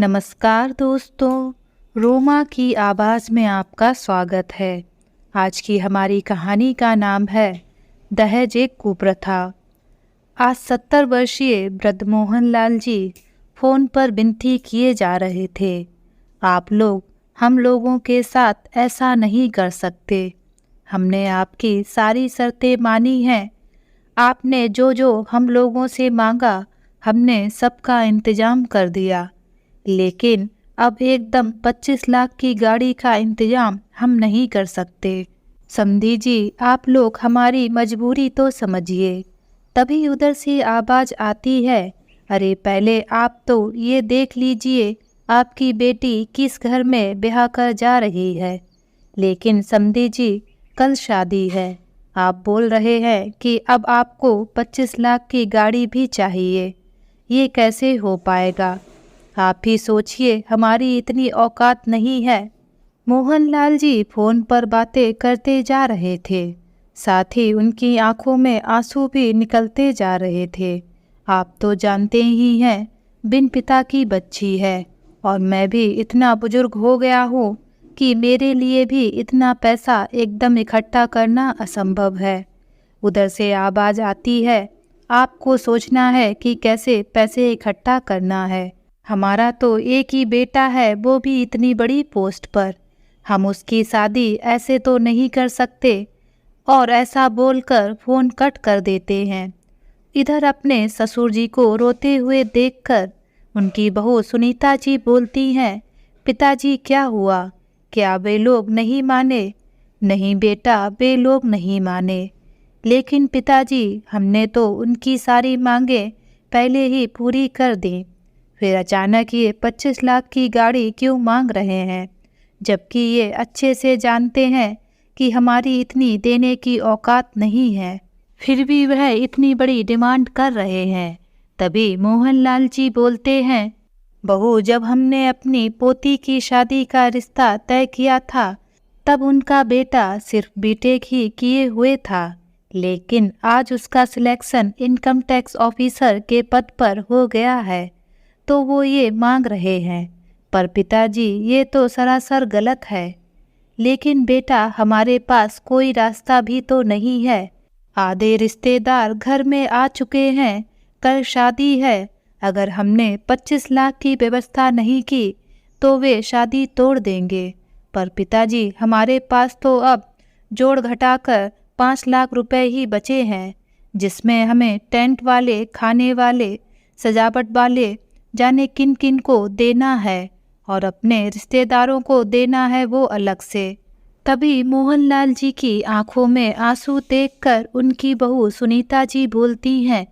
नमस्कार दोस्तों, रोमा की आवाज़ में आपका स्वागत है। आज की हमारी कहानी का नाम है दहेज एक कुप्रथा। आज 70 वर्षीय वृद्ध मोहनलाल जी फ़ोन पर विनती किए जा रहे थे। आप लोग हम लोगों के साथ ऐसा नहीं कर सकते। हमने आपकी सारी शर्तें मानी हैं। आपने जो जो हम लोगों से मांगा हमने सबका इंतज़ाम कर दिया, लेकिन अब एकदम 25 लाख की गाड़ी का इंतजाम हम नहीं कर सकते। समधी जी, आप लोग हमारी मजबूरी तो समझिए। तभी उधर से आवाज़ आती है, अरे पहले आप तो ये देख लीजिए आपकी बेटी किस घर में ब्याह कर जा रही है। लेकिन समधी जी, कल शादी है। आप बोल रहे हैं कि अब आपको 25 लाख की गाड़ी भी चाहिए। ये कैसे हो पाएगा? आप ही सोचिए, हमारी इतनी औकात नहीं है। मोहनलाल जी फोन पर बातें करते जा रहे थे, साथ ही उनकी आंखों में आंसू भी निकलते जा रहे थे। आप तो जानते ही हैं, बिन पिता की बच्ची है और मैं भी इतना बुजुर्ग हो गया हूँ कि मेरे लिए भी इतना पैसा एकदम इकट्ठा करना असंभव है। उधर से आवाज़ आती है, आपको सोचना है कि कैसे पैसे इकट्ठा करना है। हमारा तो एक ही बेटा है, वो भी इतनी बड़ी पोस्ट पर। हम उसकी शादी ऐसे तो नहीं कर सकते। और ऐसा बोलकर फ़ोन कट कर देते हैं। इधर अपने ससुर जी को रोते हुए देखकर उनकी बहू सुनीता जी बोलती हैं, पिताजी क्या हुआ? क्या वे लोग नहीं माने? नहीं बेटा, वे लोग नहीं माने। लेकिन पिताजी, हमने तो उनकी सारी मांगें पहले ही पूरी कर दी। फिर अचानक ये 25 लाख की गाड़ी क्यों मांग रहे हैं, जबकि ये अच्छे से जानते हैं कि हमारी इतनी देने की औकात नहीं है। फिर भी वह इतनी बड़ी डिमांड कर रहे हैं। तभी मोहनलाल जी बोलते हैं, बहू, जब हमने अपनी पोती की शादी का रिश्ता तय किया था तब उनका बेटा सिर्फ बीटेक ही किए हुए था, लेकिन आज उसका सिलेक्शन इनकम टैक्स ऑफिसर के पद पर हो गया है, तो वो ये मांग रहे हैं। पर पिताजी, ये तो सरासर गलत है। लेकिन बेटा, हमारे पास कोई रास्ता भी तो नहीं है। आधे रिश्तेदार घर में आ चुके हैं, कल शादी है। अगर हमने 25 लाख की व्यवस्था नहीं की तो वे शादी तोड़ देंगे। पर पिताजी, हमारे पास तो अब जोड़ घटाकर 5 लाख रुपए ही बचे हैं, जिसमें हमें टेंट वाले, खाने वाले, सजावट वाले जाने किन किन को देना है और अपने रिश्तेदारों को देना है वो अलग से। तभी मोहनलाल जी की आंखों में आंसू देखकर उनकी बहू सुनीता जी बोलती हैं,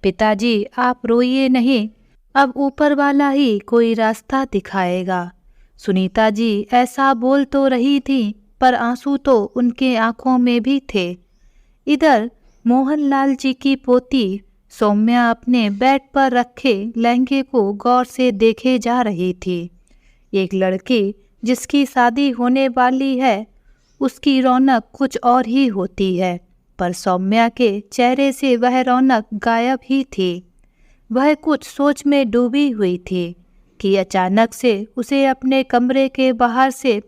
पिताजी आप रोइए नहीं, अब ऊपर वाला ही कोई रास्ता दिखाएगा। सुनीता जी ऐसा बोल तो रही थी, पर आंसू तो उनके आंखों में भी थे। इधर मोहनलाल जी की पोती सौम्या अपने बेड पर रखे लहंगे को गौर से देखे जा रही थी। एक लड़की जिसकी शादी होने वाली है, उसकी रौनक कुछ और ही होती है, पर सौम्या के चेहरे से वह रौनक गायब ही थी। वह कुछ सोच में डूबी हुई थी कि अचानक से उसे अपने कमरे के बाहर से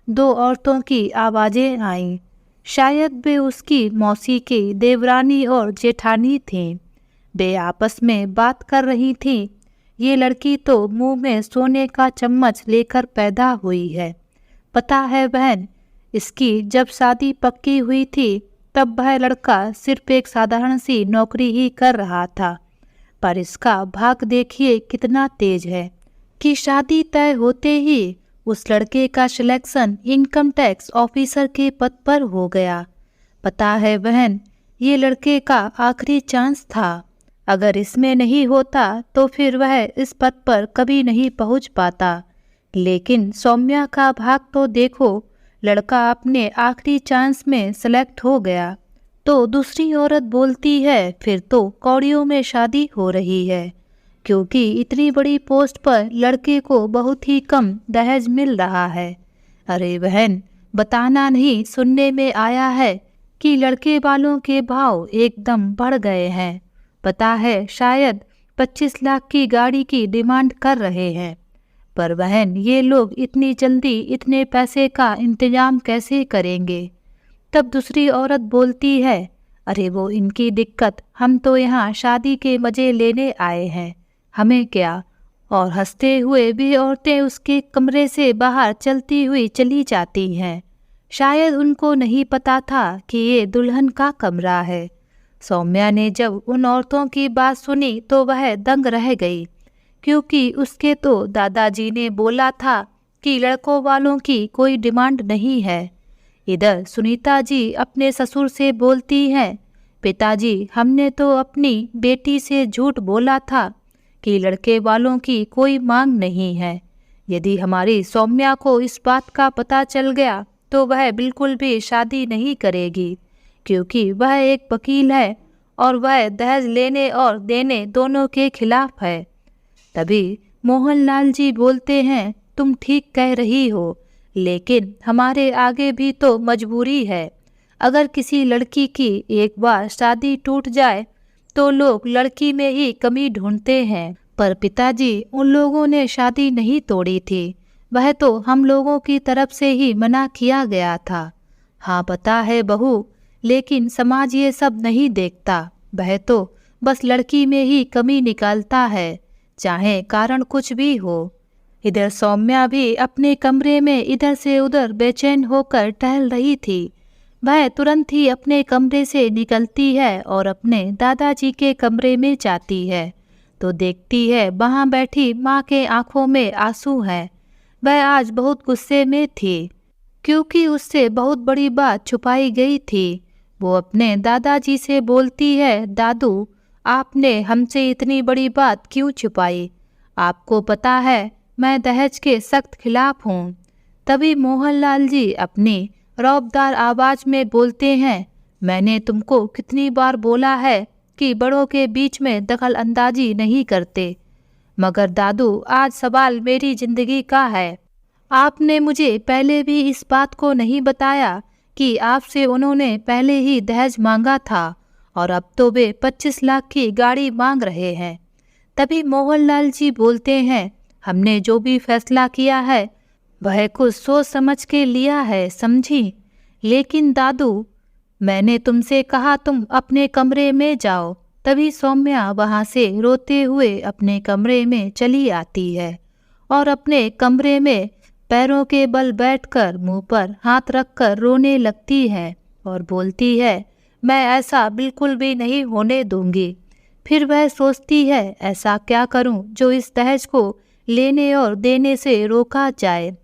2 औरतों की आवाज़ें आईं। शायद वे उसकी मौसी की देवरानी और जेठानी थीं। वे आपस में बात कर रही थीं। ये लड़की तो मुंह में सोने का चम्मच लेकर पैदा हुई है। पता है बहन, इसकी जब शादी पक्की हुई थी तब वह लड़का सिर्फ एक साधारण सी नौकरी ही कर रहा था, पर इसका भाग देखिए कितना तेज है कि शादी तय होते ही उस लड़के का सिलेक्शन इनकम टैक्स ऑफिसर के पद पर हो गया। पता है बहन, ये लड़के का आखिरी चांस था। अगर इसमें नहीं होता तो फिर वह इस पद पर कभी नहीं पहुंच पाता। लेकिन सौम्या का भाग तो देखो, लड़का अपने आखिरी चांस में सेलेक्ट हो गया। तो दूसरी औरत बोलती है, फिर तो कौड़ियों में शादी हो रही है, क्योंकि इतनी बड़ी पोस्ट पर लड़के को बहुत ही कम दहेज मिल रहा है। अरे बहन, बताना नहीं, सुनने में आया है कि लड़के वालों के भाव एकदम बढ़ गए हैं। पता है, शायद 25 लाख की गाड़ी की डिमांड कर रहे हैं। पर बहन, ये लोग इतनी जल्दी इतने पैसे का इंतजाम कैसे करेंगे? तब दूसरी औरत बोलती है, अरे वो इनकी दिक्कत, हम तो यहाँ शादी के मजे लेने आए हैं, हमें क्या? और हंसते हुए भी औरतें उसके कमरे से बाहर चलती हुई चली जाती हैं। शायद उनको नहीं पता था कि ये दुल्हन का कमरा है। सौम्या ने जब उन औरतों की बात सुनी तो वह दंग रह गई, क्योंकि उसके तो दादाजी ने बोला था कि लड़कों वालों की कोई डिमांड नहीं है। इधर सुनीता जी अपने ससुर से बोलती हैं, पिताजी, हमने तो अपनी बेटी से झूठ बोला था कि लड़के वालों की कोई मांग नहीं है। यदि हमारी सौम्या को इस बात का पता चल गया तो वह बिल्कुल भी शादी नहीं करेगी, क्योंकि वह एक वकील है और वह दहेज लेने और देने दोनों के खिलाफ है। तभी मोहनलाल जी बोलते हैं, तुम ठीक कह रही हो, लेकिन हमारे आगे भी तो मजबूरी है। अगर किसी लड़की की एक बार शादी टूट जाए तो लोग लड़की में ही कमी ढूंढते हैं। पर पिताजी, उन लोगों ने शादी नहीं तोड़ी थी, वह तो हम लोगों की तरफ से ही मना किया गया था। हाँ पता है बहू, लेकिन समाज ये सब नहीं देखता। वह तो बस लड़की में ही कमी निकालता है, चाहे कारण कुछ भी हो। इधर सौम्या भी अपने कमरे में इधर से उधर बेचैन होकर टहल रही थी। वह तुरंत ही अपने कमरे से निकलती है और अपने दादाजी के कमरे में जाती है तो देखती है वहाँ बैठी माँ के आंखों में आंसू हैं। वह आज बहुत गुस्से में थी, क्योंकि उससे बहुत बड़ी बात छुपाई गई थी। वो अपने दादाजी से बोलती है, दादू, आपने हमसे इतनी बड़ी बात क्यों छुपाई? आपको पता है मैं दहेज के सख्त खिलाफ हूँ। तभी मोहनलाल जी अपनी रौबदार आवाज में बोलते हैं, मैंने तुमको कितनी बार बोला है कि बड़ों के बीच में दखल अंदाजी नहीं करते, मगर दादू आज सवाल मेरी जिंदगी का है। आपने मुझे पहले भी इस बात को नहीं बताया कि आपसे उन्होंने पहले ही दहेज मांगा था और अब तो वे 25 लाख की गाड़ी मांग रहे हैं। तभी मोहनलाल जी बोलते हैं, हमने जो भी फैसला किया है वह कुछ सोच समझ के लिया है, समझी? लेकिन दादू, मैंने तुमसे कहा तुम अपने कमरे में जाओ। तभी सौम्या वहाँ से रोते हुए अपने कमरे में चली आती है और अपने कमरे में पैरों के बल बैठकर मुंह पर हाथ रखकर रोने लगती है और बोलती है, मैं ऐसा बिल्कुल भी नहीं होने दूंगी। फिर वह सोचती है, ऐसा क्या करूं जो इस दहेज को लेने और देने से रोका जाए।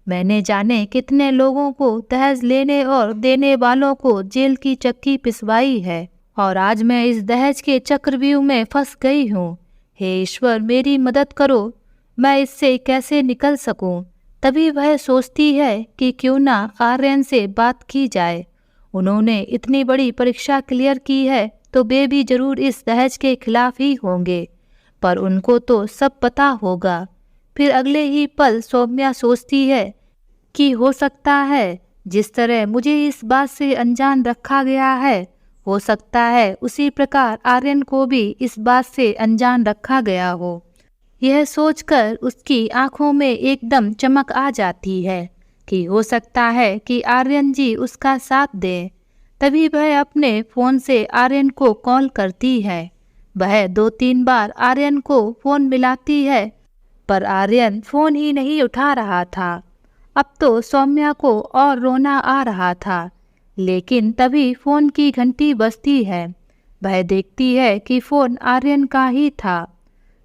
मैंने जाने कितने लोगों को दहेज लेने और देने वालों को जेल की चक्की पिसवाई है और आज मैं इस दहेज के चक्रव्यूह में फंस गई हूँ। हे ईश्वर, मेरी मदद करो, मैं इससे कैसे निकल सकूं? तभी वह सोचती है कि क्यों ना आर्यन से बात की जाए। उन्होंने इतनी बड़ी परीक्षा क्लियर की है तो वे भी जरूर इस दहेज के खिलाफ ही होंगे, पर उनको तो सब पता होगा। फिर अगले ही पल सौम्या सोचती है कि हो सकता है जिस तरह मुझे इस बात से अनजान रखा गया है, हो सकता है उसी प्रकार आर्यन को भी इस बात से अनजान रखा गया हो। यह सोचकर उसकी आंखों में एकदम चमक आ जाती है कि हो सकता है कि आर्यन जी उसका साथ दें। तभी वह अपने फ़ोन से आर्यन को कॉल करती है। वह 2-3 बार आर्यन को फ़ोन मिलाती है, पर आर्यन फ़ोन ही नहीं उठा रहा था। अब तो सौम्या को और रोना आ रहा था, लेकिन तभी फ़ोन की घंटी बजती है। वह देखती है कि फ़ोन आर्यन का ही था।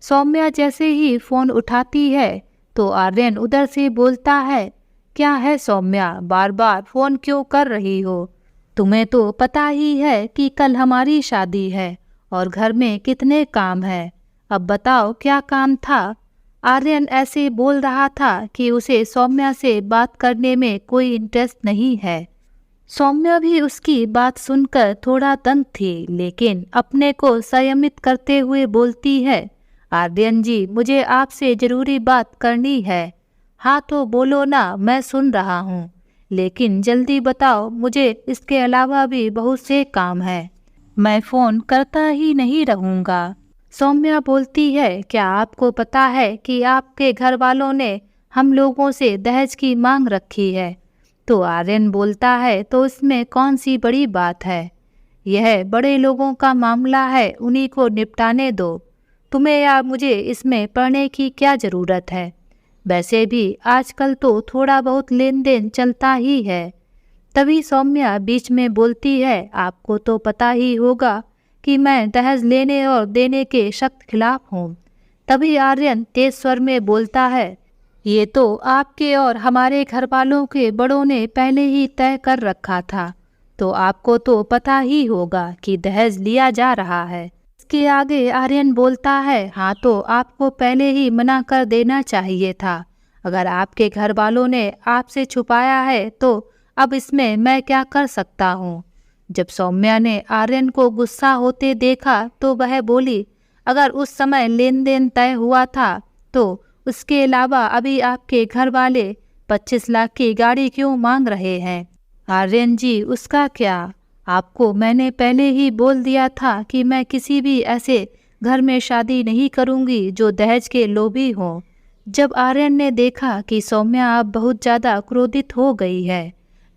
सौम्या जैसे ही फ़ोन उठाती है तो आर्यन उधर से बोलता है, क्या है सौम्या, बार बार फ़ोन क्यों कर रही हो? तुम्हें तो पता ही है कि कल हमारी शादी है और घर में कितने काम हैं। अब बताओ क्या काम था? आर्यन ऐसे बोल रहा था कि उसे सौम्या से बात करने में कोई इंटरेस्ट नहीं है। सौम्या भी उसकी बात सुनकर थोड़ा तंग थी, लेकिन अपने को संयमित करते हुए बोलती है, आर्यन जी, मुझे आपसे ज़रूरी बात करनी है। हाँ तो बोलो ना, मैं सुन रहा हूँ, लेकिन जल्दी बताओ, मुझे इसके अलावा भी बहुत से काम हैं। मैं फ़ोन करता ही नहीं रहूँगा। सौम्या बोलती है, क्या आपको पता है कि आपके घर वालों ने हम लोगों से दहेज की मांग रखी है? तो आर्यन बोलता है, तो इसमें कौन सी बड़ी बात है? यह बड़े लोगों का मामला है, उन्हीं को निपटाने दो। तुम्हें या मुझे इसमें पढ़ने की क्या ज़रूरत है? वैसे भी आजकल तो थोड़ा बहुत लेन देन चलता ही है। तभी सौम्या बीच में बोलती है, आपको तो पता ही होगा कि मैं दहेज लेने और देने के सख्त खिलाफ हूँ। तभी आर्यन तेज स्वर में बोलता है, ये तो आपके और हमारे घर वालों के बड़ों ने पहले ही तय कर रखा था, तो आपको तो पता ही होगा कि दहेज लिया जा रहा है। इसके आगे आर्यन बोलता है, हाँ तो आपको पहले ही मना कर देना चाहिए था। अगर आपके घर वालों ने आपसे छुपाया है तो अब इसमें मैं क्या कर सकता हूँ। जब सौम्या ने आर्यन को गुस्सा होते देखा तो वह बोली, अगर उस समय लेन देन तय हुआ था तो उसके अलावा अभी आपके घर वाले 25 लाख की गाड़ी क्यों मांग रहे हैं? आर्यन जी, उसका क्या? आपको मैंने पहले ही बोल दिया था कि मैं किसी भी ऐसे घर में शादी नहीं करूंगी जो दहेज के लोभी हो। जब आर्यन ने देखा कि सौम्या अब बहुत ज़्यादा क्रोधित हो गई है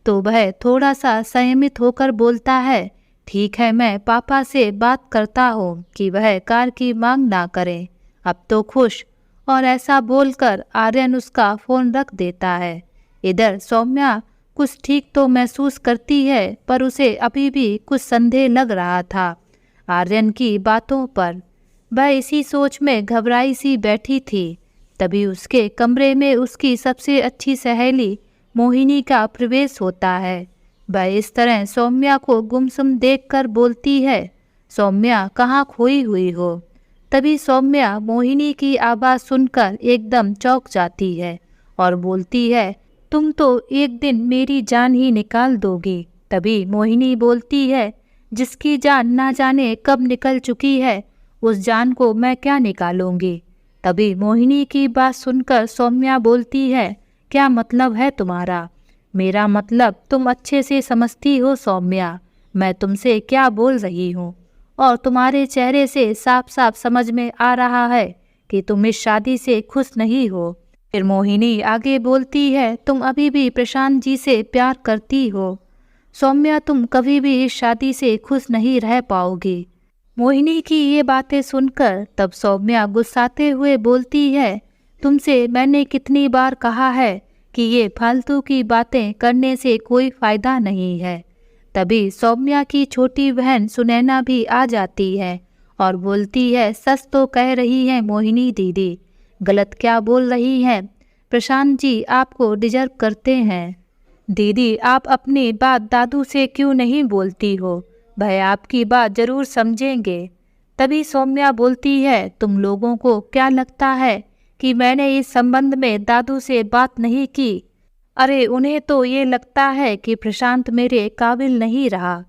तो वह थोड़ा सा संयमित होकर बोलता है, ठीक है, मैं पापा से बात करता हूँ कि वह कार की मांग ना करें, अब तो खुश। और ऐसा बोलकर आर्यन उसका फ़ोन रख देता है। इधर सौम्या कुछ ठीक तो महसूस करती है, पर उसे अभी भी कुछ संदेह लग रहा था आर्यन की बातों पर। वह इसी सोच में घबराई सी बैठी थी। तभी उसके कमरे में उसकी सबसे अच्छी सहेली मोहिनी का प्रवेश होता है। वह इस तरह सौम्या को गुमसुम देखकर बोलती है, सौम्या कहाँ खोई हुई हो? तभी सौम्या मोहिनी की आवाज़ सुनकर एकदम चौंक जाती है और बोलती है, तुम तो एक दिन मेरी जान ही निकाल दोगी। तभी मोहिनी बोलती है, जिसकी जान ना जाने कब निकल चुकी है, उस जान को मैं क्या निकालूंगी। तभी मोहिनी की बात सुनकर सौम्या बोलती है, क्या मतलब है तुम्हारा? मेरा मतलब तुम अच्छे से समझती हो सौम्या, मैं तुमसे क्या बोल रही हूँ, और तुम्हारे चेहरे से साफ साफ समझ में आ रहा है कि तुम इस शादी से खुश नहीं हो। फिर मोहिनी आगे बोलती है, तुम अभी भी प्रशांत जी से प्यार करती हो सौम्या, तुम कभी भी इस शादी से खुश नहीं रह पाओगी। मोहिनी की ये बातें सुनकर तब सौम्या गुस्साते हुए बोलती है, तुमसे मैंने कितनी बार कहा है कि ये फालतू की बातें करने से कोई फ़ायदा नहीं है। तभी सौम्या की छोटी बहन सुनैना भी आ जाती है और बोलती है, सच तो कह रही है मोहिनी दीदी, गलत क्या बोल रही हैं? प्रशांत जी आपको डिजर्व करते हैं। दीदी, आप अपनी बात दादू से क्यों नहीं बोलती हो? वह आपकी बात ज़रूर समझेंगे। तभी सौम्या बोलती है, तुम लोगों को क्या लगता है कि मैंने इस संबंध में दादू से बात नहीं की? अरे उन्हें तो ये लगता है कि प्रशांत मेरे काबिल नहीं रहा।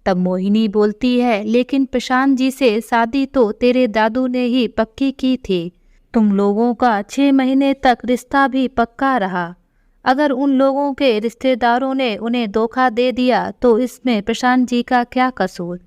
तब मोहिनी बोलती है, लेकिन प्रशांत जी से शादी तो तेरे दादू ने ही पक्की की थी। तुम लोगों का 6 महीने तक रिश्ता भी पक्का रहा। अगर उन लोगों के रिश्तेदारों ने उन्हें धोखा दे दिया तो इसमें प्रशांत जी का क्या कसूर?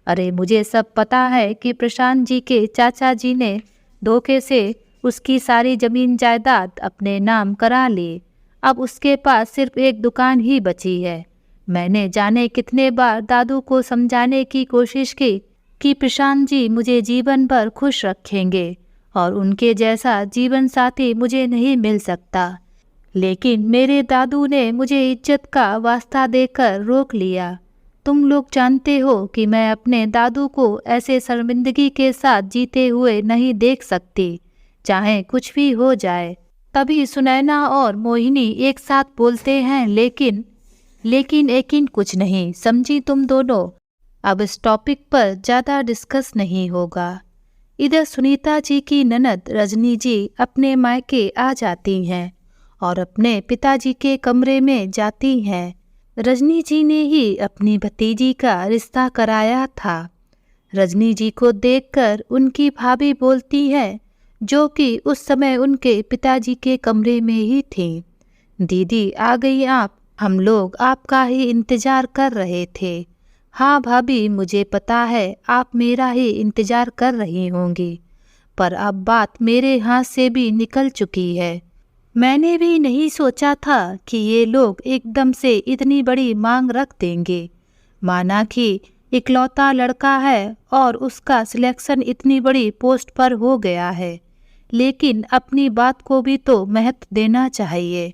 अरे मुझे सब पता है कि प्रशांत जी के चाचा जी ने धोखे से उसकी सारी ज़मीन जायदाद अपने नाम करा ली। अब उसके पास सिर्फ एक दुकान ही बची है। मैंने जाने कितने बार दादू को समझाने की कोशिश की कि प्रशांत जी मुझे जीवन भर खुश रखेंगे और उनके जैसा जीवन साथी मुझे नहीं मिल सकता, लेकिन मेरे दादू ने मुझे इज्जत का वास्ता देकर रोक लिया। तुम लोग जानते हो कि मैं अपने दादू को ऐसे शर्मिंदगी के साथ जीते हुए नहीं देख सकती, चाहे कुछ भी हो जाए। तभी सुनैना और मोहिनी एक साथ बोलते हैं, लेकिन यकीन कुछ नहीं, समझी तुम दोनों? अब इस टॉपिक पर ज़्यादा डिस्कस नहीं होगा। इधर सुनीता जी की ननद रजनी जी अपने मायके आ जाती हैं और अपने पिताजी के कमरे में जाती हैं। रजनी जी ने ही अपनी भतीजी का रिश्ता कराया था। रजनी जी को देखकर उनकी भाभी बोलती है, जो कि उस समय उनके पिताजी के कमरे में ही थी, दीदी आ गई आप, हम लोग आपका ही इंतज़ार कर रहे थे। हाँ भाभी, मुझे पता है आप मेरा ही इंतजार कर रही होंगी, पर अब बात मेरे हाथ से भी निकल चुकी है। मैंने भी नहीं सोचा था कि ये लोग एकदम से इतनी बड़ी मांग रख देंगे। माना कि इकलौता लड़का है और उसका सिलेक्शन इतनी बड़ी पोस्ट पर हो गया है, लेकिन अपनी बात को भी तो महत्व देना चाहिए।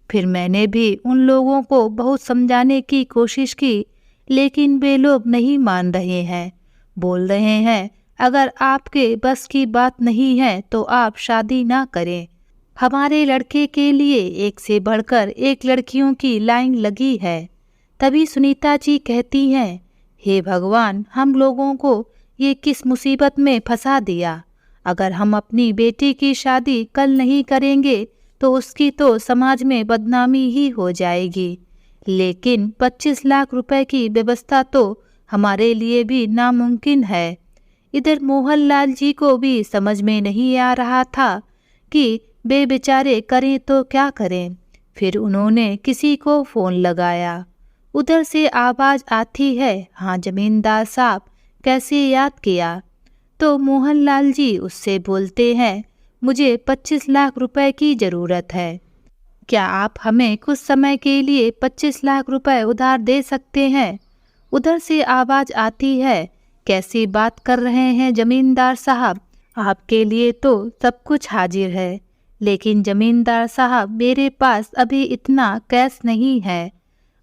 फिर मैंने भी उन लोगों को बहुत समझाने की कोशिश की, लेकिन वे लोग नहीं मान रहे हैं। बोल रहे हैं अगर आपके बस की बात नहीं है तो आप शादी ना करें। हमारे लड़के के लिए एक से बढ़कर एक लड़कियों की लाइन लगी है। तभी सुनीता जी कहती हैं, हे भगवान, हम लोगों को ये किस मुसीबत में फंसा दिया। अगर हम अपनी बेटी की शादी कल नहीं करेंगे तो उसकी तो समाज में बदनामी ही हो जाएगी। लेकिन 25 लाख रुपए की व्यवस्था तो हमारे लिए भी नामुमकिन है। इधर मोहनलाल जी को भी समझ में नहीं आ रहा था कि वे बेचारे करें तो क्या करें। फिर उन्होंने किसी को फ़ोन लगाया। उधर से आवाज़ आती है, हाँ जमींदार साहब, कैसे याद किया? तो मोहनलाल जी उससे बोलते हैं, मुझे 25 लाख रुपए की ज़रूरत है। क्या आप हमें कुछ समय के लिए 25 लाख रुपए उधार दे सकते हैं? उधर से आवाज़ आती है, कैसी बात कर रहे हैं जमींदार साहब, आपके लिए तो सब कुछ हाजिर है, लेकिन जमींदार साहब मेरे पास अभी इतना कैश नहीं है।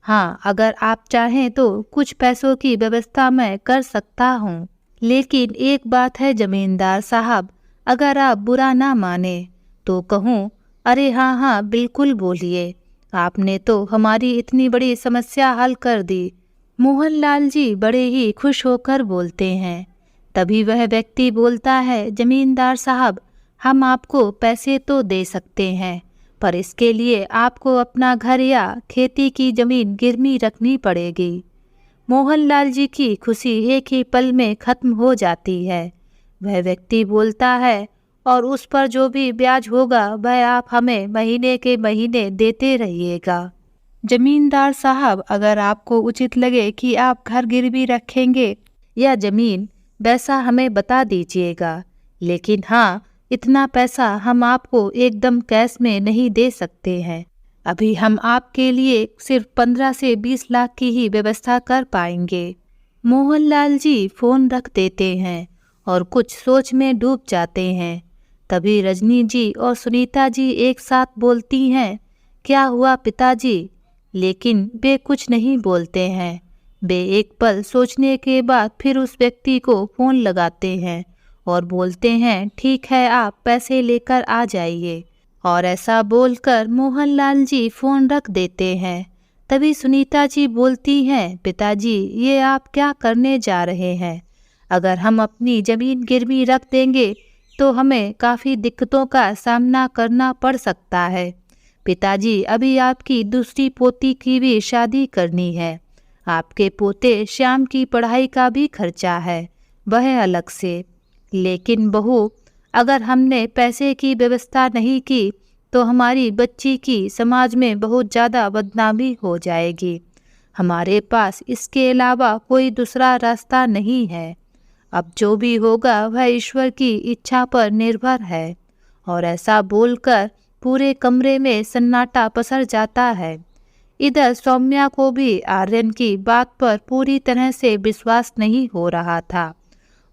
हाँ, अगर आप चाहें तो कुछ पैसों की व्यवस्था मैं कर सकता हूँ, लेकिन एक बात है जमींदार साहब, अगर आप बुरा ना माने तो कहूँ। अरे हाँ हाँ, बिल्कुल बोलिए, आपने तो हमारी इतनी बड़ी समस्या हल कर दी। मोहनलाल जी बड़े ही खुश होकर बोलते हैं। तभी वह व्यक्ति बोलता है, जमींदार साहब, हम आपको पैसे तो दे सकते हैं, पर इसके लिए आपको अपना घर या खेती की जमीन गिरवी रखनी पड़ेगी। मोहनलाल जी की खुशी एक ही पल में खत्म हो जाती है। वह व्यक्ति बोलता है, और उस पर जो भी ब्याज होगा वह आप हमें महीने के महीने देते रहिएगा। जमींदार साहब, अगर आपको उचित लगे कि आप घर गिरवी रखेंगे या जमीन, वैसा हमें बता दीजिएगा, लेकिन हाँ, इतना पैसा हम आपको एकदम कैश में नहीं दे सकते हैं। अभी हम आपके लिए सिर्फ 15 से 20 लाख की ही व्यवस्था कर पाएंगे। मोहनलाल जी फ़ोन रख देते हैं और कुछ सोच में डूब जाते हैं। तभी रजनी जी और सुनीता जी एक साथ बोलती हैं, क्या हुआ पिताजी? लेकिन वे कुछ नहीं बोलते हैं। वे एक पल सोचने के बाद फिर उस व्यक्ति को फ़ोन लगाते हैं और बोलते हैं, ठीक है, आप पैसे लेकर आ जाइए। और ऐसा बोलकर मोहनलाल जी फ़ोन रख देते हैं। तभी सुनीता जी बोलती हैं, पिताजी, ये आप क्या करने जा रहे हैं? अगर हम अपनी ज़मीन गिरवी रख देंगे तो हमें काफ़ी दिक्कतों का सामना करना पड़ सकता है। पिताजी, अभी आपकी दूसरी पोती की भी शादी करनी है। आपके पोते श्याम की पढ़ाई का भी खर्चा है, वह अलग से। लेकिन बहू, अगर हमने पैसे की व्यवस्था नहीं की तो हमारी बच्ची की समाज में बहुत ज़्यादा बदनामी हो जाएगी। हमारे पास इसके अलावा कोई दूसरा रास्ता नहीं है। अब जो भी होगा वह ईश्वर की इच्छा पर निर्भर है। और ऐसा बोलकर पूरे कमरे में सन्नाटा पसर जाता है। इधर सौम्या को भी आर्यन की बात पर पूरी तरह से विश्वास नहीं हो रहा था।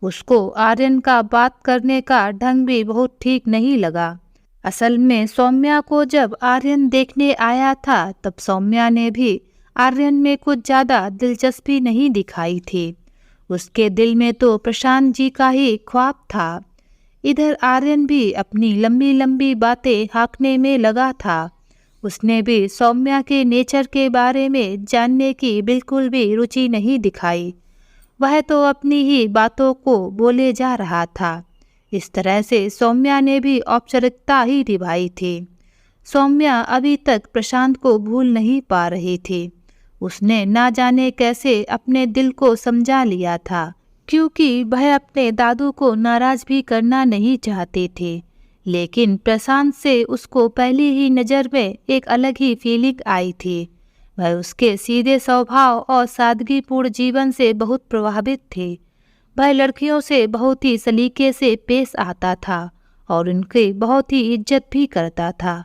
उसको आर्यन का बात करने का ढंग भी बहुत ठीक नहीं लगा। असल में सौम्या को जब आर्यन देखने आया था तब सौम्या ने भी आर्यन में कुछ ज़्यादा दिलचस्पी नहीं दिखाई थी। उसके दिल में तो प्रशांत जी का ही ख्वाब था। इधर आर्यन भी अपनी लंबी लंबी बातें हाँकने में लगा था। उसने भी सौम्या के नेचर के बारे में जानने की बिल्कुल भी रुचि नहीं दिखाई। वह तो अपनी ही बातों को बोले जा रहा था। इस तरह से सौम्या ने भी औपचारिकता ही निभाई थी। सौम्या अभी तक प्रशांत को भूल नहीं पा रही थी। उसने ना जाने कैसे अपने दिल को समझा लिया था, क्योंकि वह अपने दादू को नाराज भी करना नहीं चाहती थी। लेकिन प्रशांत से उसको पहली ही नज़र में एक अलग ही फीलिंग आई थी। वह उसके सीधे स्वभाव और सादगीपूर्ण जीवन से बहुत प्रभावित थे। वह लड़कियों से बहुत ही सलीके से पेश आता था और उनकी बहुत ही इज्जत भी करता था।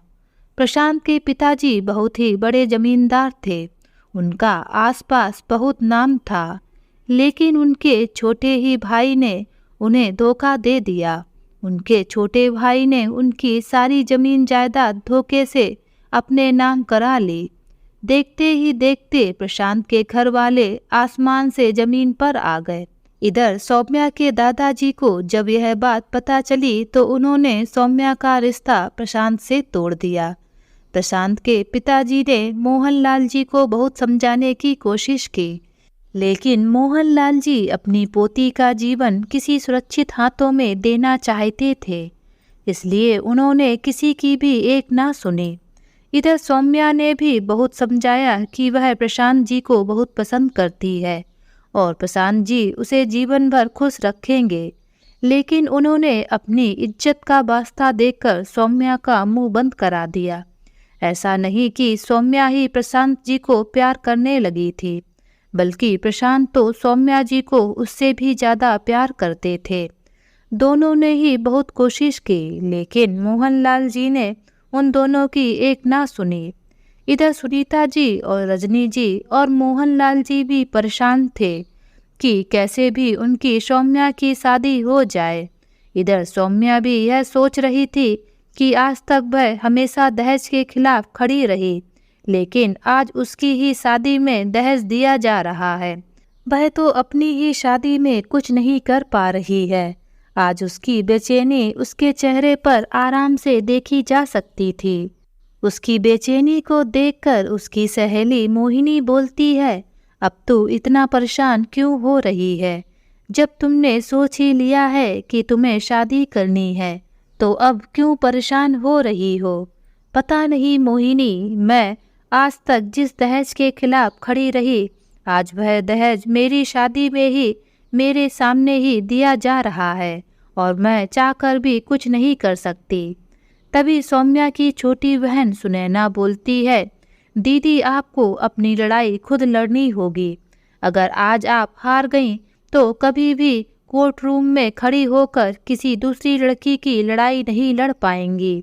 प्रशांत के पिताजी बहुत ही बड़े जमींदार थे। उनका आसपास बहुत नाम था, लेकिन उनके छोटे ही भाई ने उन्हें धोखा दे दिया। उनके छोटे भाई ने उनकी सारी जमीन जायदाद धोखे से अपने नाम करा ली। देखते ही देखते प्रशांत के घर वाले आसमान से जमीन पर आ गए। इधर सौम्या के दादाजी को जब यह बात पता चली तो उन्होंने सौम्या का रिश्ता प्रशांत से तोड़ दिया। प्रशांत के पिताजी ने मोहनलाल जी को बहुत समझाने की कोशिश की, लेकिन मोहनलाल जी अपनी पोती का जीवन किसी सुरक्षित हाथों में देना चाहते थे, इसलिए उन्होंने किसी की भी एक ना सुनी। इधर सौम्या ने भी बहुत समझाया कि वह प्रशांत जी को बहुत पसंद करती है और प्रशांत जी उसे जीवन भर खुश रखेंगे, लेकिन उन्होंने अपनी इज्जत का वास्ता देकर सौम्या का मुंह बंद करा दिया। ऐसा नहीं कि सौम्या ही प्रशांत जी को प्यार करने लगी थी, बल्कि प्रशांत तो सौम्या जी को उससे भी ज़्यादा प्यार करते थे। दोनों ने ही बहुत कोशिश की, लेकिन मोहनलाल जी ने उन दोनों की एक ना सुनी। इधर सुनीता जी और रजनी जी और मोहनलाल जी भी परेशान थे कि कैसे भी उनकी सौम्या की शादी हो जाए। इधर सौम्या भी यह सोच रही थी कि आज तक वह हमेशा दहेज के खिलाफ खड़ी रही, लेकिन आज उसकी ही शादी में दहेज दिया जा रहा है। वह तो अपनी ही शादी में कुछ नहीं कर पा रही है। आज उसकी बेचैनी उसके चेहरे पर आराम से देखी जा सकती थी। उसकी बेचैनी को देखकर उसकी सहेली मोहिनी बोलती है, अब तू इतना परेशान क्यों हो रही है? जब तुमने सोच ही लिया है कि तुम्हें शादी करनी है, तो अब क्यों परेशान हो रही हो? पता नहीं मोहिनी, मैं आज तक जिस दहेज के खिलाफ खड़ी रही, आज वह दहेज मेरी शादी में ही मेरे सामने ही दिया जा रहा है और मैं चाहकर भी कुछ नहीं कर सकती। तभी सौम्या की छोटी बहन सुनैना बोलती है, दीदी आपको अपनी लड़ाई खुद लड़नी होगी। अगर आज आप हार गईं तो कभी भी कोर्ट रूम में खड़ी होकर किसी दूसरी लड़की की लड़ाई नहीं लड़ पाएंगी।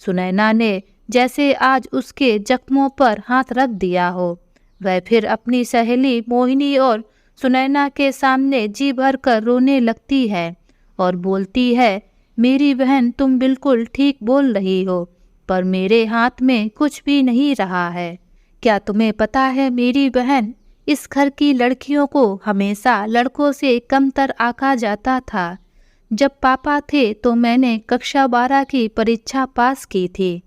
सुनैना ने जैसे आज उसके जख्मों पर हाथ रख दिया हो। वह फिर अपनी सहेली मोहिनी और सुनैना के सामने जी भर कर रोने लगती है और बोलती है, मेरी बहन तुम बिल्कुल ठीक बोल रही हो, पर मेरे हाथ में कुछ भी नहीं रहा है। क्या तुम्हें पता है मेरी बहन, इस घर की लड़कियों को हमेशा लड़कों से कमतर आंका जाता था। जब पापा थे तो मैंने कक्षा 12 की परीक्षा पास की थी,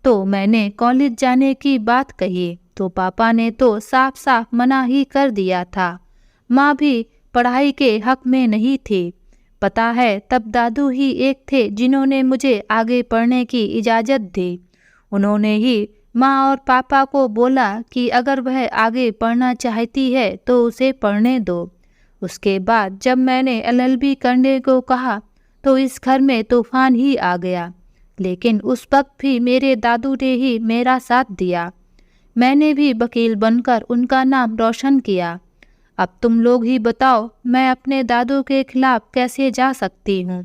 तो मैंने कॉलेज जाने की बात कही तो पापा ने तो साफ साफ मना ही कर दिया था। माँ भी पढ़ाई के हक में नहीं थी। पता है तब दादू ही एक थे जिन्होंने मुझे आगे पढ़ने की इजाज़त दी। उन्होंने ही माँ और पापा को बोला कि अगर वह आगे पढ़ना चाहती है तो उसे पढ़ने दो। उसके बाद जब मैंने LLB करने को कहा तो इस घर में तूफान ही आ गया, लेकिन उस वक्त भी मेरे दादू ने ही मेरा साथ दिया। मैंने भी वकील बनकर उनका नाम रोशन किया। अब तुम लोग ही बताओ, मैं अपने दादू के खिलाफ कैसे जा सकती हूँ?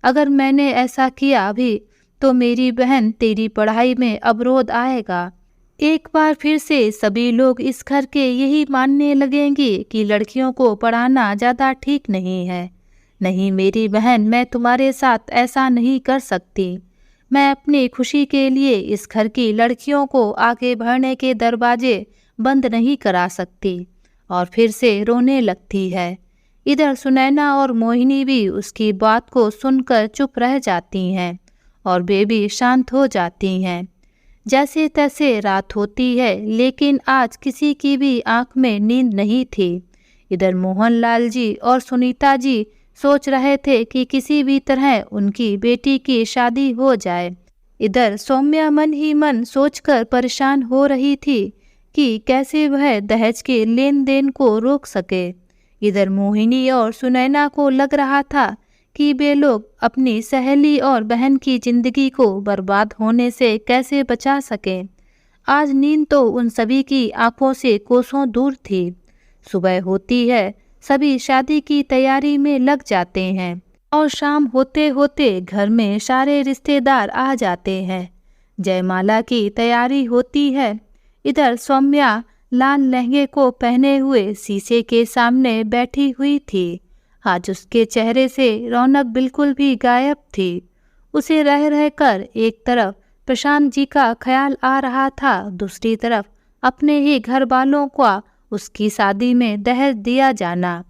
अगर मैंने ऐसा किया भी तो मेरी बहन तेरी पढ़ाई में अवरोध आएगा। एक बार फिर से सभी लोग इस घर के यही मानने लगेंगे कि लड़कियों को पढ़ाना ज़्यादा ठीक नहीं है। नहीं मेरी बहन, मैं तुम्हारे साथ ऐसा नहीं कर सकती। मैं अपनी खुशी के लिए इस घर की लड़कियों को आगे बढ़ने के दरवाजे बंद नहीं करा सकती। और फिर से रोने लगती है। इधर सुनैना और मोहिनी भी उसकी बात को सुनकर चुप रह जाती हैं और वे भी शांत हो जाती हैं। जैसे तैसे रात होती है, लेकिन आज किसी की भी आंख में नींद नहीं थी। इधर मोहनलाल जी और सुनीता जी सोच रहे थे कि किसी भी तरह उनकी बेटी की शादी हो जाए। इधर सौम्या मन ही मन सोचकर परेशान हो रही थी कि कैसे वह दहेज के लेन देन को रोक सके। इधर मोहिनी और सुनैना को लग रहा था कि वे लोग अपनी सहेली और बहन की जिंदगी को बर्बाद होने से कैसे बचा सकें। आज नींद तो उन सभी की आंखों से कोसों दूर थी। सुबह होती है, सभी शादी की तैयारी में लग जाते हैं और शाम होते होते घर में सारे रिश्तेदार आ जाते हैं। जयमाला की तैयारी होती है। इधर सौम्या लाल लहंगे को पहने हुए शीशे के सामने बैठी हुई थी। आज उसके चेहरे से रौनक बिल्कुल भी गायब थी। उसे रह रहकर एक तरफ प्रशांत जी का ख्याल आ रहा था, दूसरी तरफ अपने ही घर वालों का उसकी शादी में दहेज दिया जाना।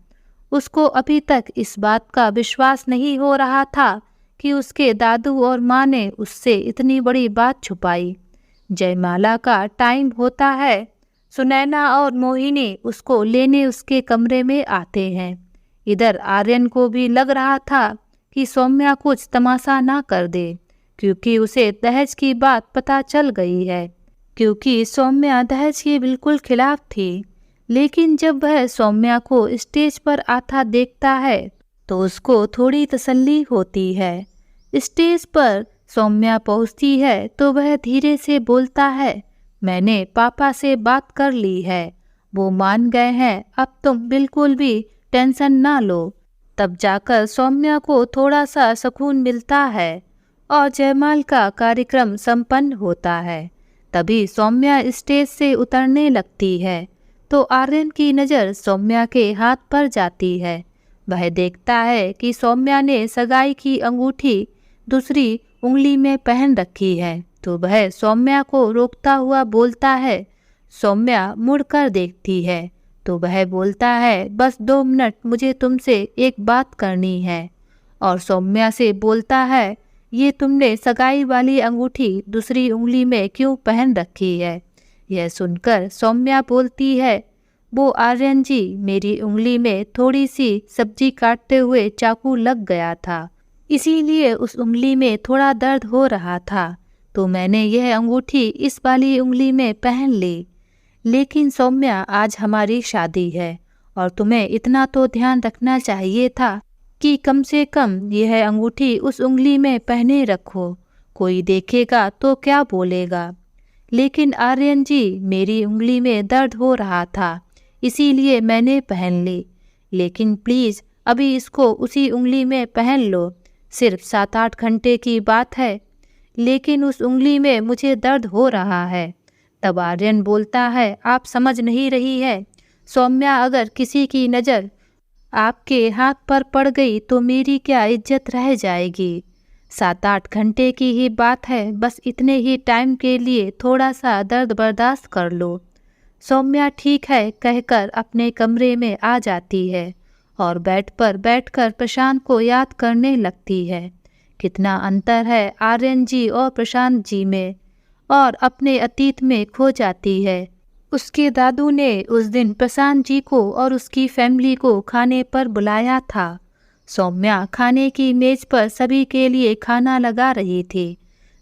उसको अभी तक इस बात का विश्वास नहीं हो रहा था कि उसके दादू और माँ ने उससे इतनी बड़ी बात छुपाई। जयमाला का टाइम होता है। सुनैना और मोहिनी उसको लेने उसके कमरे में आते हैं। इधर आर्यन को भी लग रहा था कि सौम्या कुछ तमाशा ना कर दे, क्योंकि उसे दहेज की बात पता चल गई है। क्योंकि सौम्या दहेज के बिल्कुल खिलाफ थी, लेकिन जब वह सौम्या को स्टेज पर आता देखता है तो उसको थोड़ी तसल्ली होती है। स्टेज पर सौम्या पहुंचती है तो वह धीरे से बोलता है, मैंने पापा से बात कर ली है, वो मान गए हैं, अब तुम बिल्कुल भी टेंशन ना लो। तब जाकर सौम्या को थोड़ा सा सुकून मिलता है और जयमाल का कार्यक्रम संपन्न होता है। तभी सौम्या स्टेज से उतरने लगती है तो आर्यन की नज़र सौम्या के हाथ पर जाती है। वह देखता है कि सौम्या ने सगाई की अंगूठी दूसरी उंगली में पहन रखी है, तो वह सौम्या को रोकता हुआ बोलता है। सौम्या मुड़कर देखती है तो वह बोलता है, बस 2 मिनट, मुझे तुमसे एक बात करनी है। और सौम्या से बोलता है, ये तुमने सगाई वाली अंगूठी दूसरी उंगली में क्यों पहन रखी है? यह सुनकर सौम्या बोलती है, वो आर्यन जी, मेरी उंगली में थोड़ी सी सब्जी काटते हुए चाकू लग गया था, इसीलिए उस उंगली में थोड़ा दर्द हो रहा था, तो मैंने यह अंगूठी इस वाली उंगली में पहन ली। लेकिन सौम्या, आज हमारी शादी है और तुम्हें इतना तो ध्यान रखना चाहिए था कि कम से कम यह अंगूठी उस उंगली में पहने रखो। कोई देखेगा तो क्या बोलेगा? लेकिन आर्यन जी, मेरी उंगली में दर्द हो रहा था, इसीलिए मैंने पहन ली। लेकिन प्लीज़ अभी इसको उसी उंगली में पहन लो, सिर्फ 7-8 घंटे की बात है। लेकिन उस उंगली में मुझे दर्द हो रहा है। तब आर्यन बोलता है, आप समझ नहीं रही है सौम्या, अगर किसी की नज़र आपके हाथ पर पड़ गई तो मेरी क्या इज्जत रह जाएगी? 7-8 घंटे की ही बात है, बस इतने ही टाइम के लिए थोड़ा सा दर्द बर्दाश्त कर लो। सौम्या ठीक है कहकर अपने कमरे में आ जाती है और बेड पर बैठकर प्रशांत को याद करने लगती है। कितना अंतर है आर्यन जी और प्रशांत जी में, और अपने अतीत में खो जाती है। उसके दादू ने उस दिन प्रशांत जी को और उसकी फैमिली को खाने पर बुलाया था। सौम्या खाने की मेज पर सभी के लिए खाना लगा रही थी।